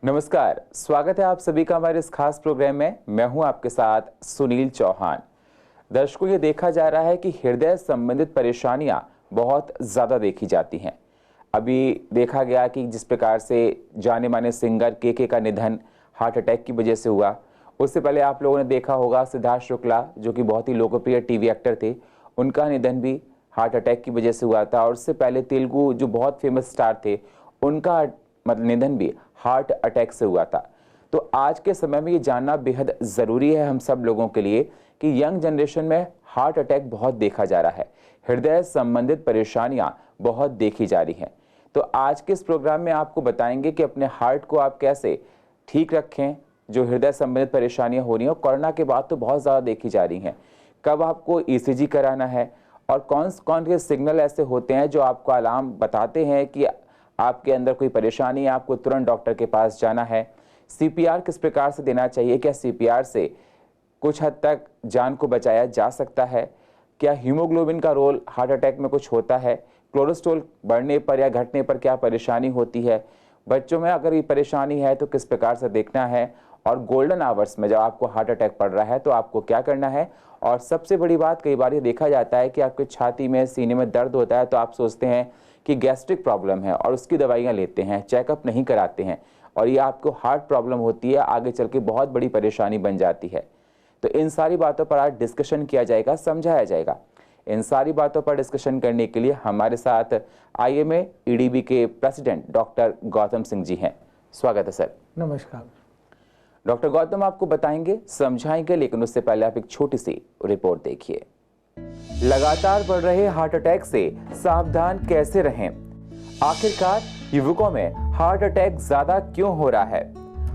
नमस्कार, स्वागत है आप सभी का हमारे इस खास प्रोग्राम में। मैं हूं आपके साथ सुनील चौहान। दर्शकों, ये देखा जा रहा है कि हृदय संबंधित परेशानियां बहुत ज़्यादा देखी जाती हैं। अभी देखा गया कि जिस प्रकार से जाने माने सिंगर के का निधन हार्ट अटैक की वजह से हुआ। उससे पहले आप लोगों ने देखा होगा सिद्धार्थ शुक्ला, जो कि बहुत ही लोकप्रिय टीवी एक्टर थे, उनका निधन भी हार्ट अटैक की वजह से हुआ था। और उससे पहले तेलुगु जो बहुत फेमस स्टार थे, उनका मतलब निधन भी हार्ट अटैक से हुआ था। तो आज के समय में ये जानना बेहद ज़रूरी है हम सब लोगों के लिए कि यंग जनरेशन में हार्ट अटैक बहुत देखा जा रहा है, हृदय संबंधित परेशानियां बहुत देखी जा रही हैं। तो आज के इस प्रोग्राम में आपको बताएंगे कि अपने हार्ट को आप कैसे ठीक रखें, जो हृदय संबंधित परेशानियां हो रही हैं, कोरोना के बाद तो बहुत ज़्यादा देखी जा रही हैं। कब आपको ईसीजी कराना है और कौन कौन से सिग्नल ऐसे होते हैं जो आपको अलार्म बताते हैं कि आपके अंदर कोई परेशानी है, आपको तुरंत डॉक्टर के पास जाना है। सीपीआर किस प्रकार से देना चाहिए, क्या सीपीआर से कुछ हद तक जान को बचाया जा सकता है, क्या हीमोग्लोबिन का रोल हार्ट अटैक में कुछ होता है, कोलेस्ट्रॉल बढ़ने पर या घटने पर क्या परेशानी होती है, बच्चों में अगर ये परेशानी है तो किस प्रकार से देखना है, और गोल्डन आवर्स में जब आपको हार्ट अटैक पड़ रहा है तो आपको क्या करना है। और सबसे बड़ी बात, कई बार ये देखा जाता है कि आपके छाती में, सीने में दर्द होता है तो आप सोचते हैं कि गैस्ट्रिक प्रॉब्लम है और उसकी दवाइयाँ लेते हैं, चेकअप नहीं कराते हैं, और ये आपको हार्ट प्रॉब्लम होती है, आगे चल के बहुत बड़ी परेशानी बन जाती है। तो इन सारी बातों पर आज डिस्कशन किया जाएगा, समझाया जाएगा। इन सारी बातों पर डिस्कशन करने के लिए हमारे साथ आईएमए ईडीबी के प्रेसिडेंट डॉक्टर गौतम सिंह जी हैं। स्वागत है सर। नमस्कार डॉक्टर गौतम, आपको बताएंगे, समझाएंगे, लेकिन उससे पहले आप एक छोटी सी रिपोर्ट देखिए। लगातार बढ़ रहे हार्ट अटैक से सावधान कैसे रहें? आखिरकार युवकों में हार्ट अटैक ज्यादा क्यों हो रहा है?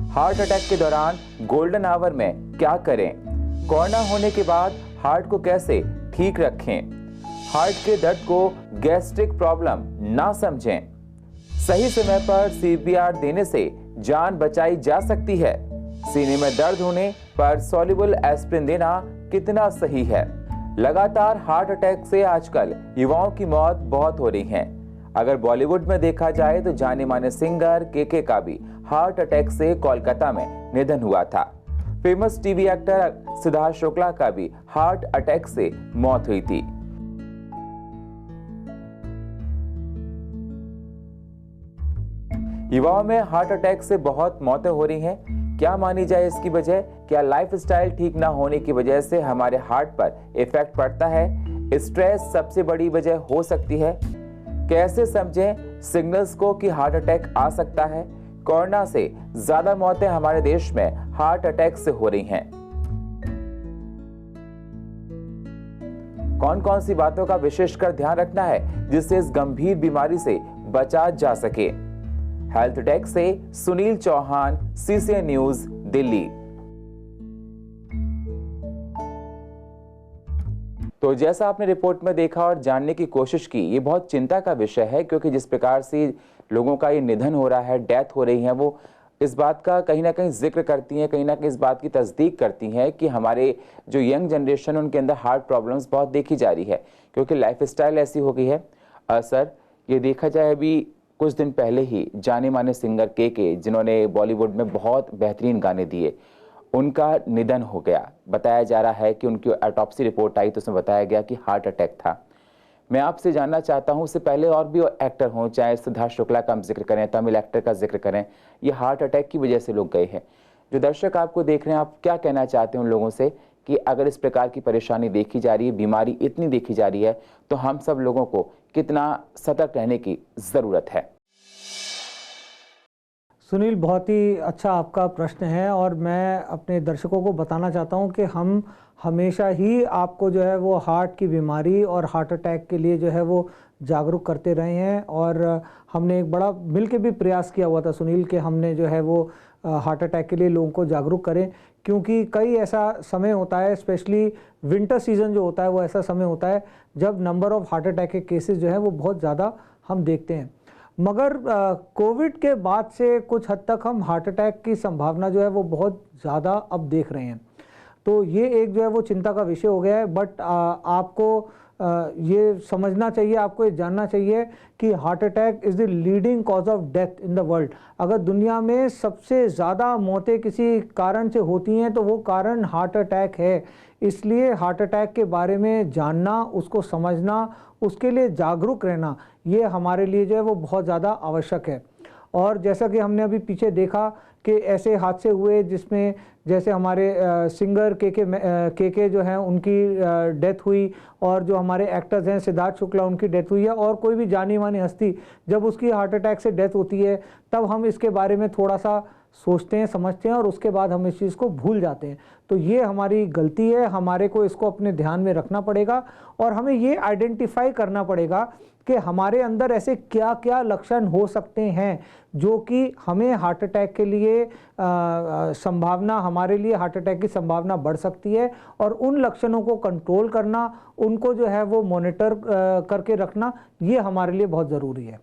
हार्ट अटैक के दौरान गोल्डन आवर में क्या करें? कोरोना होने के बाद हार्ट को कैसे ठीक रखें? हार्ट के दर्द को गैस्ट्रिक प्रॉब्लम ना समझें। सही समय पर सीपीआर देने से जान बचाई जा सकती है। सीने में दर्द होने पर सॉल्युबल एस्प्रिन देना कितना सही है? लगातार हार्ट अटैक से आजकल युवाओं की मौत बहुत हो रही है। अगर बॉलीवुड में देखा जाए तो जाने माने सिंगर के का भी हार्ट अटैक से कोलकाता में निधन हुआ था। Famous TV actor Siddharth Shukla का भी हार्ट अटैक से मौत हुई थी। युवाओं में हार्ट अटैक से बहुत मौतें हो रही हैं। क्या मानी जाए इसकी वजह? क्या लाइफस्टाइल ठीक ना होने की वजह से हमारे हार्ट पर इफेक्ट पड़ता है? स्ट्रेस सबसे बड़ी वजह हो सकती है। कैसे समझें सिग्नल्स को कि हार्ट अटैक आ सकता है? कोरोना से ज्यादा मौतें हमारे देश में हार्ट अटैक से हो रही हैं। कौन कौन सी बातों का विशेषकर ध्यान रखना है जिससे इस गंभीर बीमारी से बचा जा सके? हेल्थ डेस्क से सुनील चौहान, सीसीएन न्यूज, दिल्ली। तो जैसा आपने रिपोर्ट में देखा और जानने की कोशिश की, ये बहुत चिंता का विषय है, क्योंकि जिस प्रकार से लोगों का ये निधन हो रहा है, डेथ हो रही है, वो इस बात का कहीं ना कहीं जिक्र करती हैं, कहीं ना कहीं इस बात की तस्दीक करती हैं कि हमारे जो यंग जनरेशन, उनके अंदर हार्ट प्रॉब्लम्स बहुत देखी जा रही है, क्योंकि लाइफस्टाइल ऐसी हो गई है। सर, ये देखा जाए, अभी कुछ दिन पहले ही जाने माने सिंगर के जिन्होंने बॉलीवुड में बहुत बेहतरीन गाने दिए, उनका निधन हो गया। बताया जा रहा है कि उनकी ऑटोप्सी रिपोर्ट आई तो उसमें बताया गया कि हार्ट अटैक था। मैं आपसे जानना चाहता हूं, उससे पहले और भी एक्टर हों, चाहे सिद्धार्थ शुक्ला का हम जिक्र करें, तमिल एक्टर का जिक्र करें, ये हार्ट अटैक की वजह से लोग गए हैं। जो दर्शक आपको देख रहे हैं, आप क्या कहना चाहते हैं उन लोगों से कि अगर इस प्रकार की परेशानी देखी जा रही है, बीमारी इतनी देखी जा रही है, तो हम सब लोगों को कितना सतर्क रहने की जरूरत है? सुनील, बहुत ही अच्छा आपका प्रश्न है और मैं अपने दर्शकों को बताना चाहता हूं कि हम हमेशा ही आपको जो है वो हार्ट की बीमारी और हार्ट अटैक के लिए जो है वो जागरूक करते रहे हैं। और हमने एक बड़ा मिलके भी प्रयास किया हुआ था सुनील, कि हमने जो है वो हार्ट अटैक के लिए लोगों को जागरूक करें, क्योंकि कई ऐसा समय होता है, स्पेशली विंटर सीजन जो होता है, वो ऐसा समय होता है जब नंबर ऑफ हार्ट अटैक के केसेस जो है वो बहुत ज़्यादा हम देखते हैं। मगर कोविड के बाद से कुछ हद तक हम हार्ट अटैक की संभावना जो है वो बहुत ज़्यादा अब देख रहे हैं। तो ये एक जो है वो चिंता का विषय हो गया है। बट आपको ये समझना चाहिए, आपको ये जानना चाहिए कि heart attack is the leading cause of death in the world. अगर दुनिया में सबसे ज़्यादा मौतें किसी कारण से होती हैं तो वो कारण हार्ट अटैक है। इसलिए हार्ट अटैक के बारे में जानना, उसको समझना, उसके लिए जागरूक रहना, ये हमारे लिए जो है वो बहुत ज़्यादा आवश्यक है। और जैसा कि हमने अभी पीछे देखा कि ऐसे हादसे हुए जिसमें जैसे हमारे सिंगर के जो हैं उनकी डेथ हुई, और जो हमारे एक्टर्स हैं सिद्धार्थ शुक्ला उनकी डेथ हुई है, और कोई भी जानी मानी हस्ती जब उसकी हार्ट अटैक से डेथ होती है तब हम इसके बारे में थोड़ा सा सोचते हैं, समझते हैं, और उसके बाद हम इस चीज़ को भूल जाते हैं। तो ये हमारी गलती है, हमारे को इसको अपने ध्यान में रखना पड़ेगा और हमें ये आइडेंटिफाई करना पड़ेगा कि हमारे अंदर ऐसे क्या क्या लक्षण हो सकते हैं जो कि हमें हार्ट अटैक के लिए संभावना, हमारे लिए हार्ट अटैक की संभावना बढ़ सकती है, और उन लक्षणों को कंट्रोल करना, उनको जो है वो मॉनिटर करके रखना, ये हमारे लिए बहुत ज़रूरी है।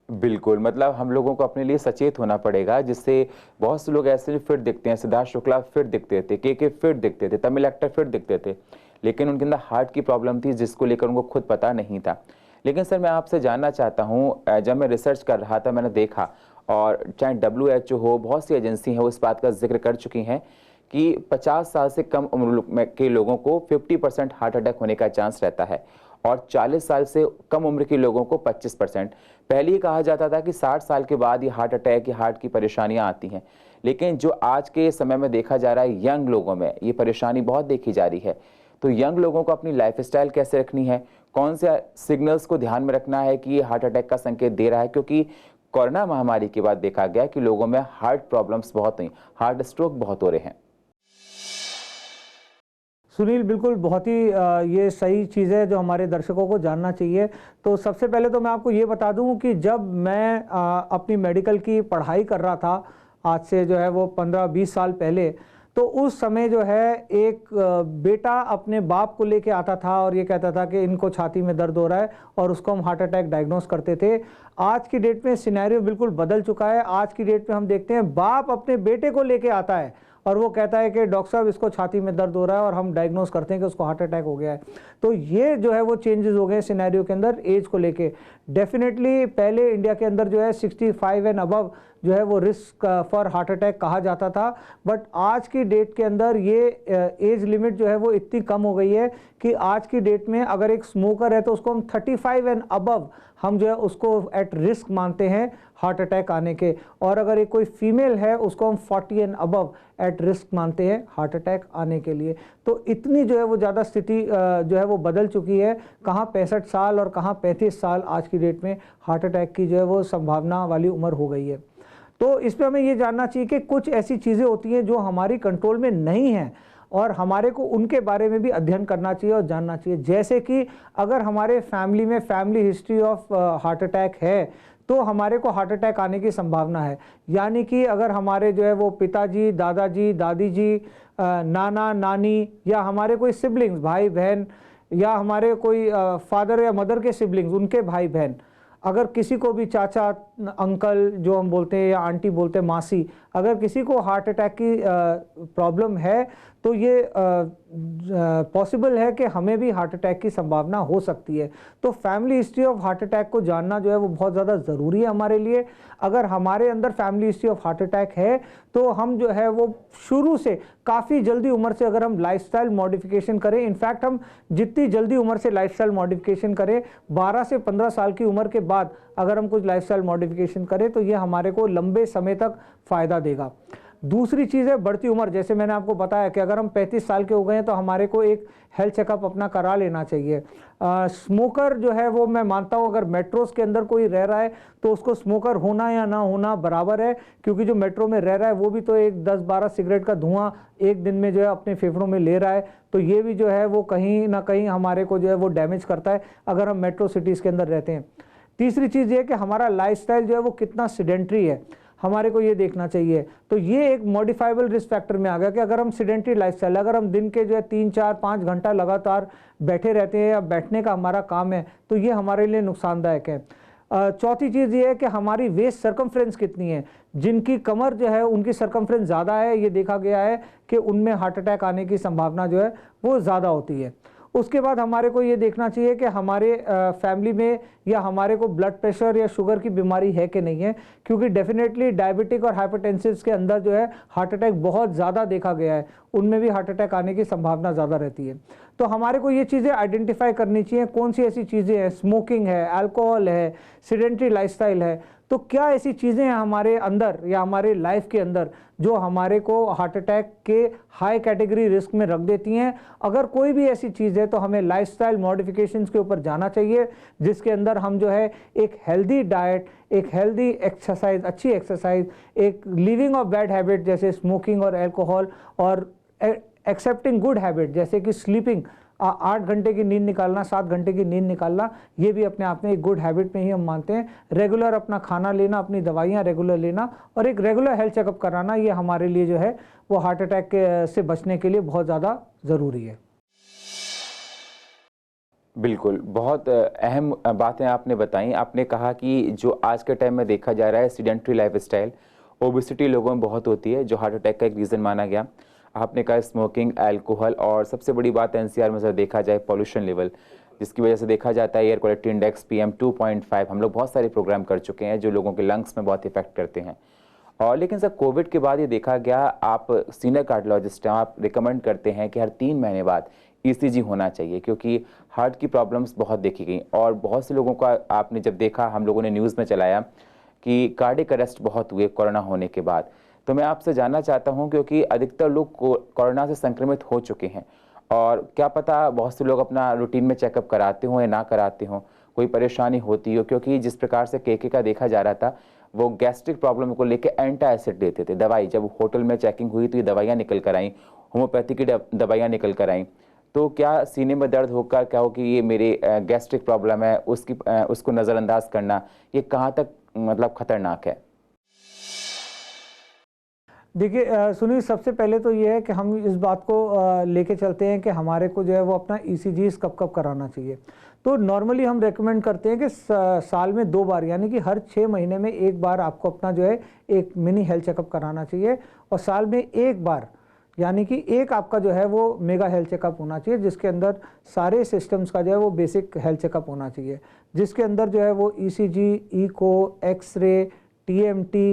बिल्कुल, मतलब हम लोगों को अपने लिए सचेत होना पड़ेगा, जिससे बहुत से लोग ऐसे फिट दिखते हैं। सिद्धार्थ शुक्ला फिट दिखते थे, के फिट दिखते थे, तमिल एक्टर फिट दिखते थे, लेकिन उनके अंदर हार्ट की प्रॉब्लम थी जिसको लेकर उनको खुद पता नहीं था। लेकिन सर मैं आपसे जानना चाहता हूँ, जब मैं रिसर्च कर रहा था मैंने देखा, और चाहे WHO हो, बहुत सी एजेंसी हैं वो इस बात का जिक्र कर चुकी हैं कि 50 साल से कम उम्र के लोगों को 50% हार्ट अटैक होने का चांस रहता है, और 40 साल से कम उम्र के लोगों को 25%। पहले ही कहा जाता था कि 60 साल के बाद ये हार्ट अटैक या हार्ट की परेशानियां आती हैं, लेकिन जो आज के समय में देखा जा रहा है, यंग लोगों में ये परेशानी बहुत देखी जा रही है। तो यंग लोगों को अपनी लाइफस्टाइल कैसे रखनी है, कौन से सिग्नल्स को ध्यान में रखना है कि ये हार्ट अटैक का संकेत दे रहा है, क्योंकि कोरोना महामारी के बाद देखा गया कि लोगों में हार्ट प्रॉब्लम्स बहुत हुई, हार्ट स्ट्रोक बहुत हो रहे हैं। सुनील, बिल्कुल बहुत ही ये सही चीज़ है जो हमारे दर्शकों को जानना चाहिए। तो सबसे पहले तो मैं आपको ये बता दूं कि जब मैं अपनी मेडिकल की पढ़ाई कर रहा था, आज से जो है वो 15-20 साल पहले, तो उस समय जो है एक बेटा अपने बाप को लेके आता था और ये कहता था कि इनको छाती में दर्द हो रहा है, और उसको हम हार्ट अटैक डायग्नोस करते थे। आज की डेट में सिनेरियो बिल्कुल बदल चुका है। आज की डेट में हम देखते हैं बाप अपने बेटे को लेके आता है और वो कहता है कि डॉक्टर साहब इसको छाती में दर्द हो रहा है, और हम डायग्नोस करते हैं कि उसको हार्ट अटैक हो गया है। तो ये जो है वो चेंजेस हो गए सिनेरियो के अंदर एज को लेके। डेफिनेटली पहले इंडिया के अंदर जो है 65 एंड अबव जो है वो रिस्क फॉर हार्ट अटैक कहा जाता था, बट आज की डेट के अंदर ये एज लिमिट जो है वो इतनी कम हो गई है कि आज की डेट में अगर एक स्मोकर है तो उसको हम 35 एंड अबव हम जो है उसको एट रिस्क मानते हैं हार्ट अटैक आने के, और अगर एक कोई फीमेल है उसको हम 40 एंड अबव एट रिस्क मानते हैं हार्ट अटैक आने के लिए। तो इतनी जो है वो ज़्यादा स्थिति जो है वो बदल चुकी है। कहाँ 65 साल और कहाँ 35 साल आज की डेट में हार्ट अटैक की जो है वो संभावना वाली उम्र हो गई है। तो इस पर हमें ये जानना चाहिए कि कुछ ऐसी चीज़ें होती हैं जो हमारी कंट्रोल में नहीं हैं, और हमारे को उनके बारे में भी अध्ययन करना चाहिए और जानना चाहिए। जैसे कि अगर हमारे फैमिली में family history of heart attack है तो हमारे को हार्ट अटैक आने की संभावना है। यानी कि अगर हमारे जो है वो पिताजी, दादाजी, दादी जी, नाना नानी, या हमारे कोई सिबलिंग्स, भाई बहन, या हमारे कोई फादर या मदर के सिबलिंग्स, उनके भाई बहन, अगर किसी को भी चाचा, अंकल जो हम बोलते हैं, या आंटी बोलते हैं, मासी, अगर किसी को हार्ट अटैक की प्रॉब्लम है तो ये पॉसिबल है कि हमें भी हार्ट अटैक की संभावना हो सकती है। तो family history of heart attack को जानना जो है वो बहुत ज़्यादा ज़रूरी है हमारे लिए। अगर हमारे अंदर family history of heart attack है तो हम जो है वो शुरू से काफ़ी जल्दी उम्र से अगर हम लाइफस्टाइल मॉडिफिकेशन करें, इनफैक्ट हम जितनी जल्दी उम्र से लाइफस्टाइल मॉडिफिकेशन करें, 12 से 15 साल की उम्र के बाद अगर हम कुछ लाइफस्टाइल मॉडिफिकेशन करें तो ये हमारे को लंबे समय तक फ़ायदा देगा। दूसरी चीज़ है बढ़ती उम्र। जैसे मैंने आपको बताया कि अगर हम 35 साल के हो गए हैं तो हमारे को एक हेल्थ चेकअप अपना करा लेना चाहिए। स्मोकर जो है वो मैं मानता हूँ अगर मेट्रोस के अंदर कोई रह रहा है तो उसको स्मोकर होना या ना होना बराबर है, क्योंकि जो मेट्रो में रह रहा है वो भी तो एक 10-12 सिगरेट का धुआं एक दिन में जो है अपने फेफड़ों में ले रहा है, तो ये भी जो है वो कहीं ना कहीं हमारे को जो है वो डैमेज करता है अगर हम मेट्रो सिटीज़ के अंदर रहते हैं। तीसरी चीज़ ये कि हमारा लाइफस्टाइल जो है वो कितना सीडेंट्री है, हमारे को ये देखना चाहिए। तो ये एक मॉडिफाइबल रिस्क फैक्टर में आ गया कि अगर हम सीडेंट्री लाइफस्टाइल, अगर हम दिन के जो है 3-4-5 घंटा लगातार बैठे रहते हैं या बैठने का हमारा काम है, तो ये हमारे लिए नुकसानदायक है। चौथी चीज़ ये है कि हमारी वेस्ट सरकमफ्रेंस कितनी है। जिनकी कमर जो है उनकी सरकमफ्रेंस ज़्यादा है, ये देखा गया है कि उनमें हार्ट अटैक आने की संभावना जो है वो ज़्यादा होती है। उसके बाद हमारे को ये देखना चाहिए कि हमारे फैमिली में या हमारे को ब्लड प्रेशर या शुगर की बीमारी है कि नहीं है, क्योंकि डेफिनेटली डायबिटिक और हाइपरटेंसिव के अंदर जो है हार्ट अटैक बहुत ज़्यादा देखा गया है, उनमें भी हार्ट अटैक आने की संभावना ज़्यादा रहती है। तो हमारे को ये चीज़ें आइडेंटिफाई करनी चाहिए, कौन सी ऐसी चीज़ें हैं, स्मोकिंग है, अल्कोहल है, सेडेंटरी लाइफस्टाइल है, तो क्या ऐसी चीज़ें हैं हमारे अंदर या हमारे लाइफ के अंदर जो हमारे को हार्ट अटैक के हाई कैटेगरी रिस्क में रख देती हैं। अगर कोई भी ऐसी चीज़ है तो हमें लाइफस्टाइल मॉडिफिकेशंस के ऊपर जाना चाहिए, जिसके अंदर हम जो है एक हेल्दी डाइट, एक हेल्दी एक्सरसाइज, अच्छी एक्सरसाइज, एक लिविंग ऑफ बैड हैबिट जैसे स्मोकिंग और अल्कोहल, और एक्सेप्टिंग गुड हैबिट जैसे कि स्लीपिंग, 8 घंटे की नींद निकालना, 7 घंटे की नींद निकालना, ये भी अपने आप में एक गुड हैबिट में ही हम मानते हैं। रेगुलर अपना खाना लेना, अपनी दवाइयाँ रेगुलर लेना और एक रेगुलर हेल्थ चेकअप कराना, ये हमारे लिए जो है वो हार्ट अटैक से बचने के लिए बहुत ज़्यादा ज़रूरी है। बिल्कुल, बहुत अहम बातें आपने बताई। आपने कहा कि जो आज के टाइम में देखा जा रहा है सीडेंटरी लाइफस्टाइल, ओबेसिटी लोगों में बहुत होती है, जो हार्ट अटैक का एक रीज़न माना गया। आपने कहा स्मोकिंग, अल्कोहल, और सबसे बड़ी बात एनसीआर में सर देखा जाए पॉल्यूशन लेवल, जिसकी वजह से देखा जाता है एयर क्वालिटी इंडेक्स PM 2.5। हम लोग बहुत सारे प्रोग्राम कर चुके हैं जो लोगों के लंग्स में बहुत इफेक्ट करते हैं। और लेकिन सर कोविड के बाद ये देखा गया, आप सीनियर कार्डियोलॉजिस्ट हैं, आप रिकमेंड करते हैं कि हर 3 महीने बाद ECG होना चाहिए, क्योंकि हार्ट की प्रॉब्लम्स बहुत देखी गई और बहुत से लोगों का आपने जब देखा, हम लोगों ने न्यूज़ में चलाया कि कार्डियक अरेस्ट बहुत हुए कोरोना होने के बाद। तो मैं आपसे जानना चाहता हूं, क्योंकि अधिकतर लोग कोरोना से संक्रमित हो चुके हैं और क्या पता बहुत से लोग अपना रूटीन में चेकअप कराते हों या ना कराते हों, कोई परेशानी होती हो, क्योंकि जिस प्रकार से केके का देखा जा रहा था, वो गैस्ट्रिक प्रॉब्लम को लेकर एंटासिड देते थे दवाई। जब होटल में चेकिंग हुई तो ये दवाइयाँ निकल कर आई, होम्योपैथी की दवाइयाँ निकल कर आई। तो क्या सीने में दर्द होकर क्या हो कि ये मेरी गैस्ट्रिक प्रॉब्लम है, उसको नज़रअंदाज करना, ये कहाँ तक मतलब खतरनाक है? देखिए सुनील, सबसे पहले तो ये है कि हम इस बात को लेके चलते हैं कि हमारे को जो है वो अपना ECGs कब कब कराना चाहिए। तो नॉर्मली हम रेकमेंड करते हैं कि साल में 2 बार, यानी कि हर 6 महीने में 1 बार आपको अपना जो है एक मिनी हेल्थ चेकअप कराना चाहिए, और साल में 1 बार यानी कि एक आपका जो है वो मेगा हेल्थ चेकअप होना चाहिए, जिसके अंदर सारे सिस्टम्स का जो है वो बेसिक हेल्थ चेकअप होना चाहिए, जिसके अंदर जो है वो ECG, echo, x-ray, TMT,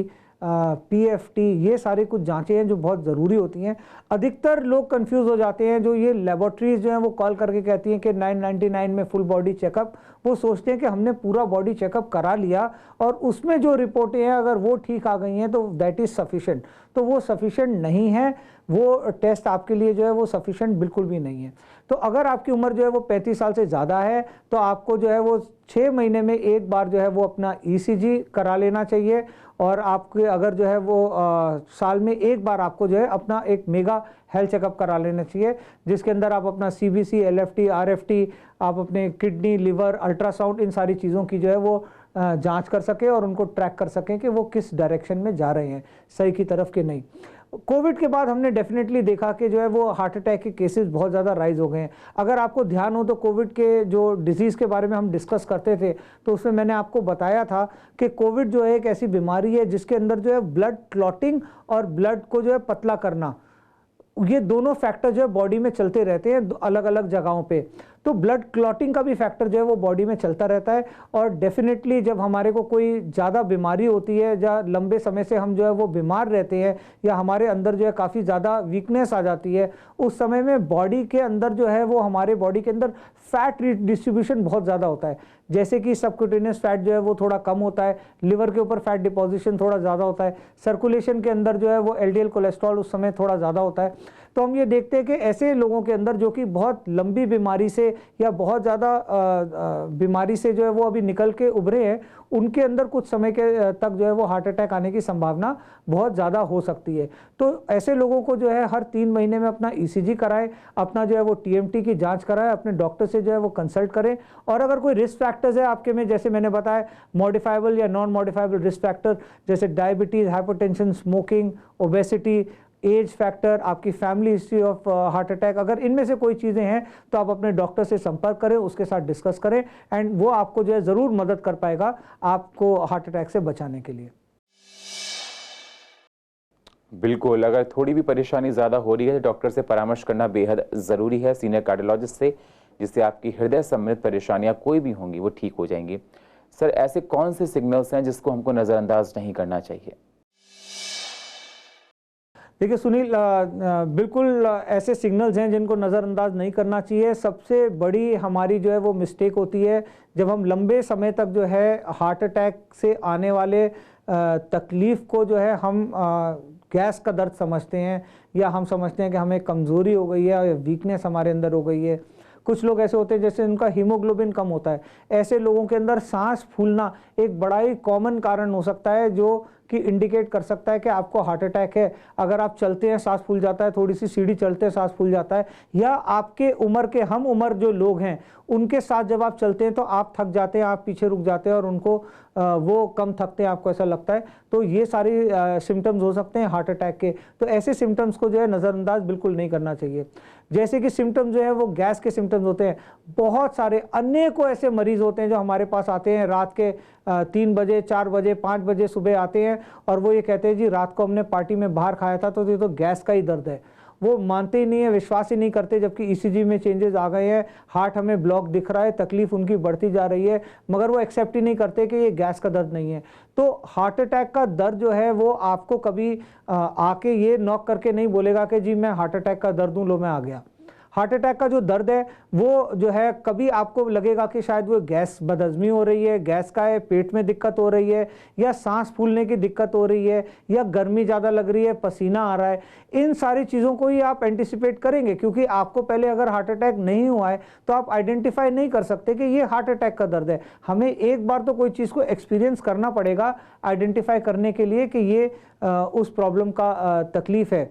PFT, ये सारी कुछ जांचें हैं जो बहुत ज़रूरी होती हैं। अधिकतर लोग कंफ्यूज हो जाते हैं, जो ये लेबोरेटरीज जो हैं वो कॉल करके कहती हैं कि 999 में फुल बॉडी चेकअप। वो सोचते हैं कि हमने पूरा बॉडी चेकअप करा लिया और उसमें जो रिपोर्टें हैं अगर वो ठीक आ गई हैं तो दैट इज़ सफिशेंट। तो वो सफिशेंट नहीं है, वो टेस्ट आपके लिए जो है वो सफिशेंट बिल्कुल भी नहीं है। तो अगर आपकी उम्र जो है वो 35 साल से ज़्यादा है तो आपको जो है वो 6 महीने में 1 बार जो है वो अपना ECG करा लेना चाहिए, और आपके अगर जो है वो साल में 1 बार आपको जो है अपना एक मेगा हेल्थ चेकअप करा लेना चाहिए, जिसके अंदर आप अपना CBC, LFT, RFT, आप अपने किडनी, लिवर, अल्ट्रासाउंड, इन सारी चीज़ों की जो है वो जांच कर सकें और उनको ट्रैक कर सकें कि वो किस डायरेक्शन में जा रहे हैं, सही की तरफ कि नहीं। कोविड के बाद हमने डेफिनेटली देखा कि जो है वो हार्ट अटैक के केसेस बहुत ज़्यादा राइज हो गए हैं। अगर आपको ध्यान हो तो कोविड के जो डिजीज़ के बारे में हम डिस्कस करते थे तो उसमें मैंने आपको बताया था कि कोविड जो है एक ऐसी बीमारी है जिसके अंदर जो है ब्लड क्लॉटिंग और ब्लड को जो है पतला करना, ये दोनों फैक्टर जो है बॉडी में चलते रहते हैं अलग अलग जगहों पे। तो ब्लड क्लॉटिंग का भी फैक्टर जो है वो बॉडी में चलता रहता है, और डेफिनेटली जब हमारे को कोई ज़्यादा बीमारी होती है या लंबे समय से हम जो है वो बीमार रहते हैं या हमारे अंदर जो है काफ़ी ज़्यादा वीकनेस आ जाती है, उस समय में बॉडी के अंदर जो है वो हमारे बॉडी के अंदर फैट डिस्ट्रीब्यूशन बहुत ज़्यादा होता है। जैसे कि सबक्यूटेनियस फैट जो है वो थोड़ा कम होता है, लिवर के ऊपर फैट डिपोजिशन थोड़ा ज़्यादा होता है, सर्कुलेशन के अंदर जो है वो LDL कोलेस्ट्रॉल उस समय थोड़ा ज़्यादा होता है। तो हम ये देखते हैं कि ऐसे लोगों के अंदर जो कि बहुत लंबी बीमारी से या बहुत ज़्यादा बीमारी से जो है वो अभी निकल के उभरे हैं, उनके अंदर कुछ समय के तक जो है वो हार्ट अटैक आने की संभावना बहुत ज़्यादा हो सकती है। तो ऐसे लोगों को जो है हर 3 महीने में अपना ECG कराएं, अपना जो है वो TMT की जांच कराएं, अपने डॉक्टर से जो है वो कंसल्ट करें, और अगर कोई रिस्क फैक्टर्स है आपके में, जैसे मैंने बताया मॉडिफाइबल या नॉन मॉडिफाइबल रिस्क फैक्टर जैसे diabetes, hypertension, smoking, obesity, age factor, आपकी family history of heart attack, अगर इनमें से कोई चीज़ें हैं तो आप अपने डॉक्टर से संपर्क करें, उसके साथ डिस्कस करें एंड वो आपको जो है ज़रूर मदद कर पाएगा आपको हार्ट अटैक से बचाने के लिए। बिल्कुल, अगर थोड़ी भी परेशानी ज़्यादा हो रही है तो डॉक्टर से परामर्श करना बेहद ज़रूरी है, सीनियर कार्डियोलॉजिस्ट से, जिससे आपकी हृदय संबंधित परेशानियां कोई भी होंगी वो ठीक हो जाएंगी। सर, ऐसे कौन से सिग्नल्स हैं जिसको हमको नज़रअंदाज नहीं करना चाहिए? देखिए सुनील, बिल्कुल ऐसे सिग्नल्स हैं जिनको नज़रअंदाज नहीं करना चाहिए। सबसे बड़ी हमारी जो है वो मिस्टेक होती है जब हम लंबे समय तक जो है हार्ट अटैक से आने वाले तकलीफ़ को जो है हम गैस का दर्द समझते हैं, या हम समझते हैं कि हमें कमज़ोरी हो गई है या वीकनेस हमारे अंदर हो गई है। कुछ लोग ऐसे होते हैं जैसे उनका हीमोग्लोबिन कम होता है, ऐसे लोगों के अंदर सांस फूलना एक बड़ा ही कॉमन कारण हो सकता है जो कि इंडिकेट कर सकता है कि आपको हार्ट अटैक है। अगर आप चलते हैं सांस फूल जाता है, थोड़ी सी सीढ़ी चलते हैं सांस फूल जाता है, या आपके उम्र के हम उम्र जो लोग हैं उनके साथ जब आप चलते हैं तो आप थक जाते हैं, आप पीछे रुक जाते हैं और उनको वो कम थकते हैं, आपको ऐसा लगता है। तो ये सारी सिम्टम्स हो सकते हैं हार्ट अटैक के। तो ऐसे सिम्टम्स को जो है नज़रअंदाज बिल्कुल नहीं करना चाहिए। जैसे कि सिम्टम्स जो है वो गैस के सिम्टम्स होते हैं। बहुत सारे अनेकों ऐसे मरीज होते हैं जो हमारे पास आते हैं रात के 3 बजे, 4 बजे, 5 बजे सुबह आते हैं और वो ये कहते हैं जी रात को हमने पार्टी में बाहर खाया था तो ये तो गैस का ही दर्द है। वो मानते ही नहीं है, विश्वास ही नहीं करते, जबकि ईसीजी में चेंजेस आ गए हैं, हार्ट हमें ब्लॉक दिख रहा है, तकलीफ उनकी बढ़ती जा रही है, मगर वो एक्सेप्ट ही नहीं करते कि ये गैस का दर्द नहीं है। तो हार्ट अटैक का दर्द जो है वो आपको कभी आके ये नॉक करके नहीं बोलेगा कि जी मैं हार्ट अटैक का दर्द हूँ, लो मैं आ गया। हार्ट अटैक का जो दर्द है वो जो है कभी आपको लगेगा कि शायद वो गैस बदहज़मी हो रही है, गैस का है, पेट में दिक्कत हो रही है, या सांस फूलने की दिक्कत हो रही है, या गर्मी ज़्यादा लग रही है, पसीना आ रहा है। इन सारी चीज़ों को ही आप एंटिसिपेट करेंगे, क्योंकि आपको पहले अगर हार्ट अटैक नहीं हुआ है तो आप आइडेंटिफाई नहीं कर सकते कि ये हार्ट अटैक का दर्द है। हमें एक बार तो कोई चीज़ को एक्सपीरियंस करना पड़ेगा आइडेंटिफाई करने के लिए कि ये उस प्रॉब्लम का तकलीफ़ है।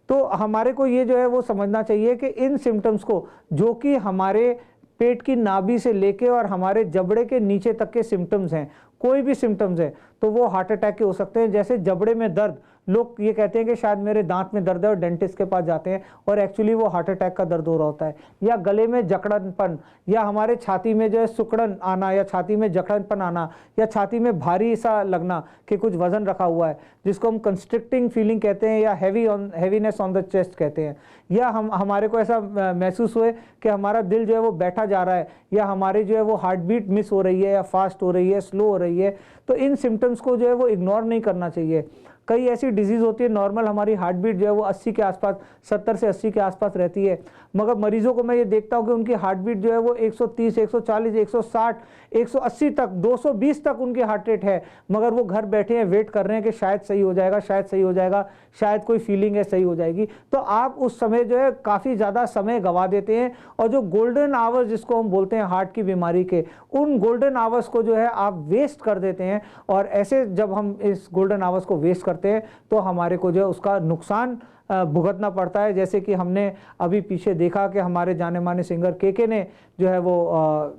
तो हमारे को ये जो है वो समझना चाहिए कि इन सिम्टम्स को, जो कि हमारे पेट की नाभि से लेके और हमारे जबड़े के नीचे तक के सिम्टम्स हैं, कोई भी सिम्टम्स है तो वो हार्ट अटैक के हो सकते हैं। जैसे जबड़े में दर्द, लोग ये कहते हैं कि शायद मेरे दांत में दर्द है और डेंटिस्ट के पास जाते हैं और एक्चुअली वो हार्ट अटैक का दर्द हो रहा होता है। या गले में जकड़नपन, या हमारे छाती में जो है सुकड़न आना, या छाती में जकड़नपन आना, या छाती में भारी सा लगना कि कुछ वजन रखा हुआ है, जिसको हम कंस्ट्रिक्टिंग फीलिंग कहते हैं, या हैवीनेस ऑन द चेस्ट कहते हैं। या हमारे को ऐसा महसूस हुए कि हमारा दिल जो है वो बैठा जा रहा है, या हमारी जो है वो हार्ट बीट मिस हो रही है, या फास्ट हो रही है, स्लो हो रही है। तो इन सिम्टम्स को जो है वो इग्नोर नहीं करना चाहिए। कई ऐसी डिजीज़ होती है, नॉर्मल हमारी हार्ट बीट जो है वो 80 के आसपास, 70 से 80 के आसपास रहती है, मगर मरीजों को मैं ये देखता हूँ कि उनकी हार्ट बीट जो है वो 130, 140, 160, 180 तक, 220 तक उनकी हार्ट रेट है, मगर वो घर बैठे हैं, वेट कर रहे हैं कि शायद सही हो जाएगा, शायद सही हो जाएगा, शायद कोई फीलिंग है सही हो जाएगी। तो आप उस समय जो है काफ़ी ज़्यादा समय गंवा देते हैं, और जो गोल्डन आवर्स जिसको हम बोलते हैं हार्ट की बीमारी के, उन गोल्डन आवर्स को जो है आप वेस्ट कर देते हैं। और ऐसे जब हम इस गोल्डन आवर्स को वेस्ट करते हैं तो हमारे को जो है उसका नुकसान भुगतना पड़ता है। जैसे कि हमने अभी पीछे देखा कि हमारे जाने माने सिंगर केके ने जो है वो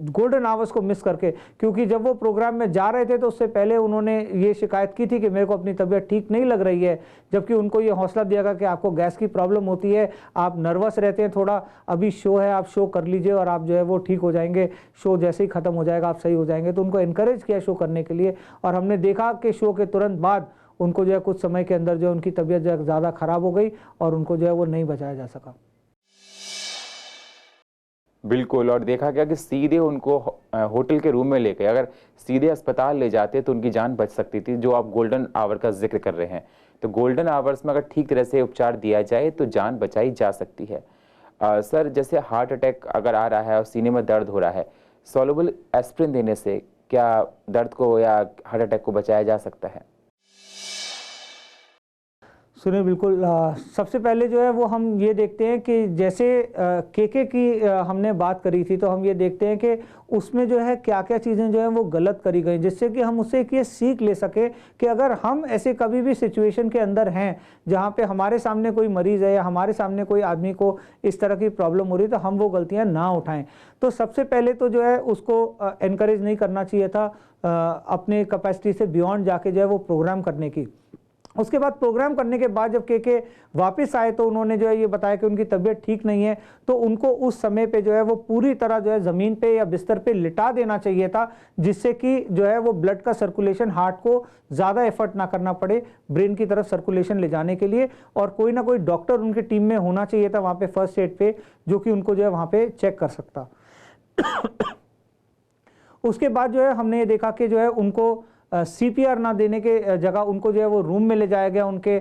गोल्डन आवर्स को मिस करके, क्योंकि जब वो प्रोग्राम में जा रहे थे तो उससे पहले उन्होंने ये शिकायत की थी कि मेरे को अपनी तबीयत ठीक नहीं लग रही है, जबकि उनको ये हौसला दिया गया कि आपको गैस की प्रॉब्लम होती है, आप नर्वस रहते हैं थोड़ा, अभी शो है, आप शो कर लीजिए और आप जो है वो ठीक हो जाएंगे, शो जैसे ही ख़त्म हो जाएगा आप सही हो जाएंगे। तो उनको इनकरेज किया शो करने के लिए, और हमने देखा कि शो के तुरंत बाद उनको जो है कुछ समय के अंदर जो है उनकी तबीयत जो है ज़्यादा ख़राब हो गई और उनको जो है वो नहीं बचाया जा सका। बिल्कुल, और देखा गया कि सीधे उनको होटल के रूम में लेके अगर सीधे अस्पताल ले जाते तो उनकी जान बच सकती थी। जो आप गोल्डन आवर का जिक्र कर रहे हैं, तो गोल्डन आवर्स में अगर ठीक तरह से उपचार दिया जाए तो जान बचाई जा सकती है। सर, जैसे हार्ट अटैक अगर आ रहा है और सीने में दर्द हो रहा है, सॉल्युबल एस्प्रिन देने से क्या दर्द को या हार्ट अटैक को बचाया जा सकता है? सुनिए, बिल्कुल, सबसे पहले जो है वो हम ये देखते हैं कि जैसे केके की हमने बात करी थी, तो हम ये देखते हैं कि उसमें जो है क्या क्या चीज़ें जो है वो गलत करी गई, जिससे कि हम उससे एक ये सीख ले सके कि अगर हम ऐसे कभी भी सिचुएशन के अंदर हैं जहाँ पे हमारे सामने कोई मरीज़ है या हमारे सामने कोई आदमी को इस तरह की प्रॉब्लम हो रही है, तो हम वो गलतियाँ ना उठाएं। तो सबसे पहले तो जो है उसको एनकरेज नहीं करना चाहिए था अपने कैपेसिटी से बियॉन्ड जाके जो है वो प्रोग्राम करने की। उसके बाद प्रोग्राम करने के बाद जब के वापस आए तो उन्होंने जो है ये बताया कि उनकी तबीयत ठीक नहीं है, तो उनको उस समय पे जो है वो पूरी तरह जो है ज़मीन पे या बिस्तर पे लिटा देना चाहिए था, जिससे कि जो है वो ब्लड का सर्कुलेशन, हार्ट को ज़्यादा एफर्ट ना करना पड़े ब्रेन की तरफ सर्कुलेशन ले जाने के लिए। और कोई ना कोई डॉक्टर उनकी टीम में होना चाहिए था वहाँ पे फर्स्ट एड पे, जो कि उनको जो है वहाँ पे चेक कर सकता। उसके बाद जो है हमने ये देखा कि जो है उनको CPR ना देने के जगह उनको जो है वो रूम में ले जाया गया। उनके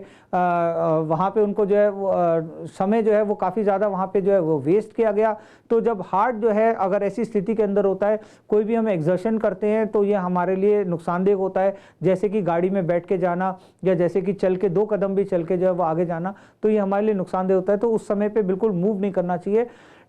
वहाँ पे उनको जो है वो समय जो है वो काफ़ी ज़्यादा वहाँ पे जो है वो वेस्ट किया गया। तो जब हार्ट जो है अगर ऐसी स्थिति के अंदर होता है, कोई भी हम एक्सर्शन करते हैं तो ये हमारे लिए नुकसानदेह होता है, जैसे कि गाड़ी में बैठ के जाना या जैसे कि चल के 2 कदम भी चल के जो है वो आगे जाना, तो ये हमारे लिए नुकसानदेह होता है। तो उस समय पर बिल्कुल मूव नहीं करना चाहिए।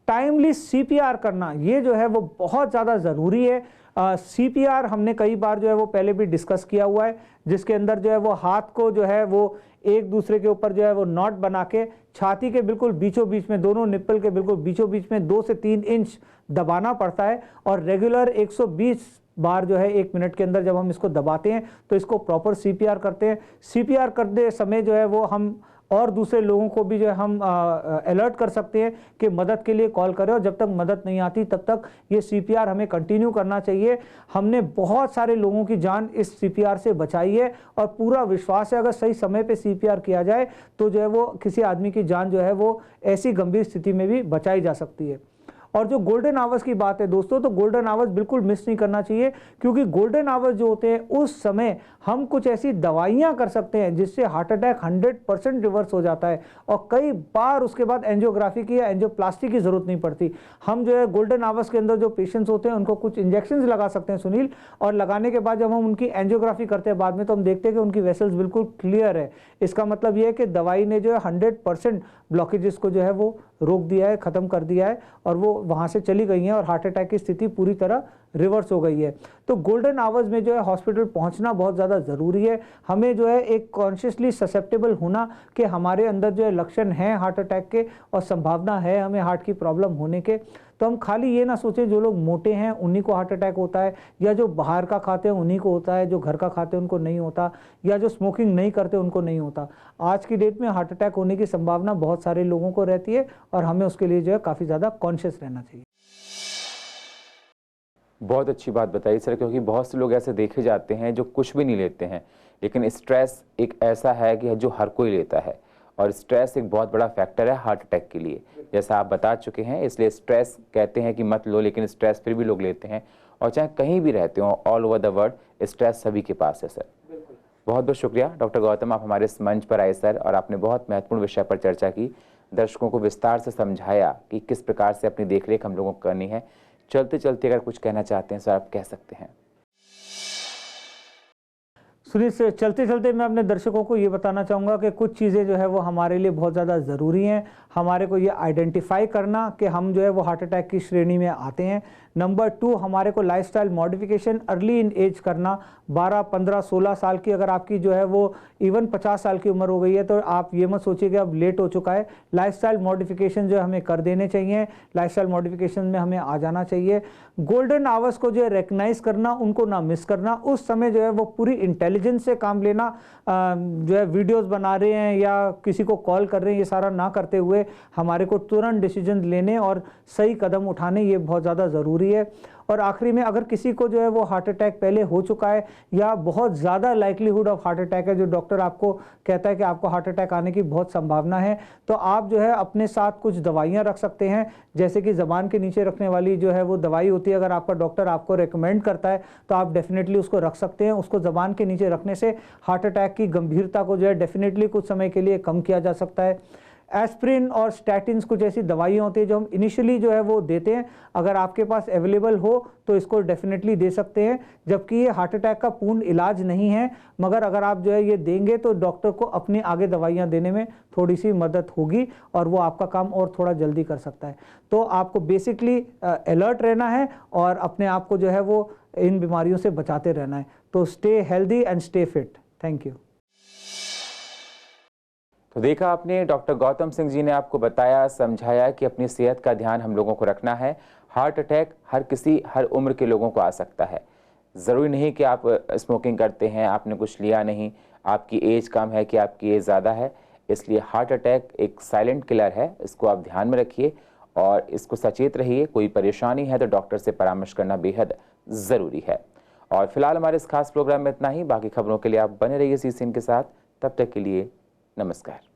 टाइमली CPR करना ये जो है वो बहुत ज़्यादा ज़रूरी है। CPR हमने कई बार जो है वो पहले भी डिस्कस किया हुआ है, जिसके अंदर जो है वो हाथ को जो है वो एक दूसरे के ऊपर जो है वो नॉट बना के छाती के बिल्कुल बीचों बीच में, दोनों निप्पल के बिल्कुल बीचों बीच में 2 से 3 इंच दबाना पड़ता है। और रेगुलर 120 बार जो है 1 मिनट के अंदर जब हम इसको दबाते हैं तो इसको प्रॉपर CPR करते हैं। CPR करते समय जो है वो हम और दूसरे लोगों को भी जो है हम अलर्ट कर सकते हैं कि मदद के लिए कॉल करें, और जब तक मदद नहीं आती तब तक ये CPR हमें कंटिन्यू करना चाहिए। हमने बहुत सारे लोगों की जान इस CPR से बचाई है, और पूरा विश्वास है अगर सही समय पे CPR किया जाए तो जो है वो किसी आदमी की जान जो है वो ऐसी गंभीर स्थिति में भी बचाई जा सकती है। और जो गोल्डन आवर्स की बात है दोस्तों, तो गोल्डन आवर्स बिल्कुल मिस नहीं करना चाहिए, क्योंकि गोल्डन आवर्स जो होते हैं उस समय हम कुछ ऐसी दवाइयां कर सकते हैं जिससे हार्ट अटैक 100% रिवर्स हो जाता है, और कई बार उसके बाद एंजियोग्राफी की या एंजियोप्लास्टी की जरूरत नहीं पड़ती। हम जो है गोल्डन आवर्स के अंदर जो पेशेंट्स होते हैं उनको कुछ इंजेक्शन लगा सकते हैं सुनील, और लगाने के बाद जब हम उनकी एंजियोग्राफी करते हैं बाद में, तो हम देखते हैं कि उनकी वेसल्स बिल्कुल क्लियर है। इसका मतलब यह है कि दवाई ने जो है 100% ब्लॉकेजेस को जो है वो रोक दिया है, खत्म कर दिया है, और वो वहाँ से चली गई हैं और हार्ट अटैक की स्थिति पूरी तरह रिवर्स हो गई है। तो गोल्डन आवर्स में जो है हॉस्पिटल पहुंचना बहुत ज़्यादा ज़रूरी है। हमें जो है एक कॉन्शियसली ससेप्टेबल होना कि हमारे अंदर जो है लक्षण हैं हार्ट अटैक के और संभावना है हमें हार्ट की प्रॉब्लम होने के। तो हम खाली ये ना सोचें जो लोग मोटे हैं उन्हीं को हार्ट अटैक होता है, या जो बाहर का खाते हैं उन्हीं को होता है, जो घर का खाते हैं उनको नहीं होता, या जो स्मोकिंग नहीं करते उनको नहीं होता। आज की डेट में हार्ट अटैक होने की संभावना बहुत सारे लोगों को रहती है, और हमें उसके लिए जो है काफ़ी ज़्यादा कॉन्शियस रहना चाहिए। बहुत अच्छी बात बताई सर, क्योंकि बहुत से लोग ऐसे देखे जाते हैं जो कुछ भी नहीं लेते हैं, लेकिन स्ट्रेस एक ऐसा है कि जो हर कोई लेता है, और स्ट्रेस एक बहुत बड़ा फैक्टर है हार्ट अटैक के लिए, जैसा आप बता चुके हैं। इसलिए स्ट्रेस कहते हैं कि मत लो, लेकिन स्ट्रेस फिर भी लोग लेते हैं, और चाहे कहीं भी रहते हो all over the world stress सभी के पास है सर। बहुत बहुत शुक्रिया डॉक्टर गौतम, आप हमारे इस मंच पर आए सर, और आपने बहुत महत्वपूर्ण विषय पर चर्चा की, दर्शकों को विस्तार से समझाया कि किस प्रकार से अपनी देखरेख हम लोगों को करनी है। चलते चलते अगर कुछ कहना चाहते हैं सर, आप कह सकते हैं। सुनील, चलते चलते मैं अपने दर्शकों को ये बताना चाहूँगा कि कुछ चीज़ें जो है वो हमारे लिए बहुत ज़्यादा ज़रूरी हैं। हमारे को ये आइडेंटिफाई करना कि हम जो है वो हार्ट अटैक की श्रेणी में आते हैं। नंबर 2, हमारे को lifestyle modification early in age करना। 12, 15, 16 साल की अगर आपकी जो है वो इवन 50 साल की उम्र हो गई है तो आप ये मत सोचिए कि अब लेट हो चुका है। लाइफस्टाइल मॉडिफिकेशन जो है हमें कर देने चाहिए, लाइफस्टाइल मॉडिफिकेशन में हमें आ जाना चाहिए। गोल्डन आवर्स को जो है रिकग्नाइज करना, उनको ना मिस करना। उस समय जो है वो पूरी इंटेलिजेंस से काम लेना। जो है वीडियोस बना रहे हैं या किसी को कॉल कर रहे हैं, ये सारा ना करते हुए हमारे को तुरंत डिसीजन लेने और सही कदम उठाने, ये बहुत ज़्यादा ज़रूरी है। और आखिरी में, अगर किसी को जो है वो हार्ट अटैक पहले हो चुका है या बहुत ज़्यादा लाइक्लीहुड ऑफ हार्ट अटैक है, जो डॉक्टर आपको कहता है कि आपको हार्ट अटैक आने की बहुत संभावना है, तो आप जो है अपने साथ कुछ दवाइयाँ रख सकते हैं, जैसे कि ज़बान के नीचे रखने वाली जो है वो दवाई होती है। अगर आपका डॉक्टर आपको रेकमेंड करता है तो आप डेफिनेटली उसको रख सकते हैं। उसको ज़बान के नीचे रखने से हार्ट अटैक की गंभीरता को जो है डेफिनेटली कुछ समय के लिए कम किया जा सकता है। एस्प्रिन और स्टैटिन्स कुछ ऐसी दवाइयाँ होती है जो हम इनिशियली जो है वो देते हैं। अगर आपके पास अवेलेबल हो तो इसको डेफिनेटली दे सकते हैं, जबकि ये हार्ट अटैक का पूर्ण इलाज नहीं है, मगर अगर आप जो है ये देंगे तो डॉक्टर को अपनी आगे दवाइयाँ देने में थोड़ी सी मदद होगी और वो आपका काम और थोड़ा जल्दी कर सकता है। तो आपको बेसिकली अलर्ट रहना है और अपने आप को जो है वो इन बीमारियों से बचाते रहना है। तो stay healthy and stay fit. Thank you. तो देखा आपने, डॉक्टर गौतम सिंह जी ने आपको बताया, समझाया कि अपनी सेहत का ध्यान हम लोगों को रखना है। हार्ट अटैक हर किसी, हर उम्र के लोगों को आ सकता है। ज़रूरी नहीं कि आप स्मोकिंग करते हैं, आपने कुछ लिया नहीं, आपकी एज कम है कि आपकी एज ज़्यादा है, इसलिए हार्ट अटैक एक साइलेंट किलर है, इसको आप ध्यान में रखिए और इसको सचेत रहिए। कोई परेशानी है तो डॉक्टर से परामर्श करना बेहद ज़रूरी है। और फिलहाल हमारे इस खास प्रोग्राम में इतना ही। बाकी खबरों के लिए आप बने रहिए सी के साथ। तब तक के लिए नमस्कार।